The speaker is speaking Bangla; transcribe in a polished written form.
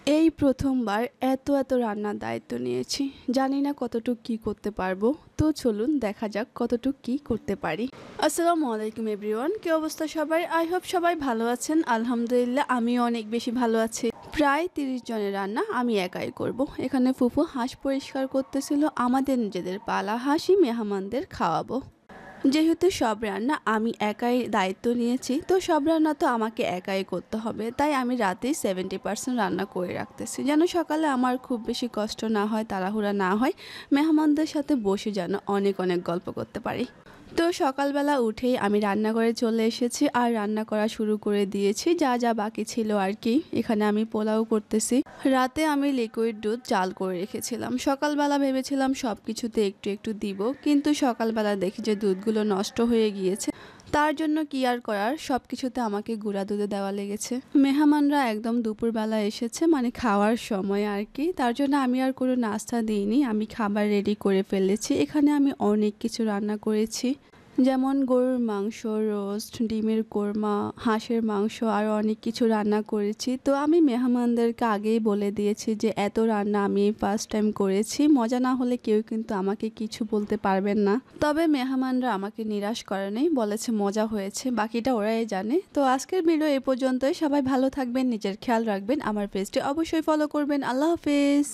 এই প্রথমবার এত রান্নার দায়িত্ব নিয়েছি। জানি না কতটুক কি করতে পারবো। তো চলুন দেখা যাক কতটুক কি করতে পারি। আসসালামু আলাইকুম এভরিওয়ান, কি অবস্থা সবাই? আই হোপ সবাই ভালো আছেন। আলহামদুলিল্লাহ আমিও অনেক বেশি ভালো আছি। প্রায় ৩০ জনের রান্না আমি একাই করব। এখানে ফুফু হাঁস পরিষ্কার করতেছিল, আমাদের নিজেদের পালা হাঁসই মেহমানদের খাওয়াবো। যেহেতু সব রান্না আমি একাই দায়িত্ব নিয়েছি, তো সব রান্না তো আমাকে একাই করতে হবে, তাই আমি রাতেই 70% রান্না করে রাখতেছি, যেন সকালে আমার খুব বেশি কষ্ট না হয়, তাড়াহুড়া না হয়, মেহমানদের সাথে বসে যেন অনেক গল্প করতে পারি। তো সকালবেলা উঠেই আমি রান্নাঘরে চলে এসেছি আর রান্না করা শুরু করে দিয়েছি, যা বাকি ছিল আর কি। এখানে আমি পোলাও করতেছি। রাতে আমি লিকুইড দুধ জাল করে রেখেছিলাম। সকালবেলা ভেবেছিলাম সব কিছুতে একটু দিব, কিন্তু সকালবেলা দেখি যে দুধগুলো নষ্ট হয়ে গিয়েছে। তার জন্য কি আর করার, সব কিছুতে আমাকে গুঁড়া দুধে দেওয়া লেগেছে। মেহমানরা একদম দুপুরবেলা এসেছে, মানে খাওয়ার সময় আর কি। তার জন্য আমি আর কোনো নাস্তা দিইনি, আমি খাবার রেডি করে ফেলেছি। এখানে আমি অনেক কিছু রান্না করেছি, যেমন গরুর মাংস, রোস্ট, ডিমের কোরমা, হাঁসের মাংস, আরও অনেক কিছু রান্না করেছি। তো আমি মেহমানদেরকে আগেই বলে দিয়েছি যে এত রান্না আমি ফার্স্ট টাইম করেছি, মজা না হলে কেউ কিন্তু আমাকে কিছু বলতে পারবেন না। তবে মেহমানরা আমাকে নিরাশ করেনি, বলেছে মজা হয়েছে, বাকিটা ওরাই জানে। তো আজকের ভিডিও এ পর্যন্তই। সবাই ভালো থাকবেন, নিজের খেয়াল রাখবেন, আমার পেজটি অবশ্যই ফলো করবেন। আল্লাহ হাফেজ।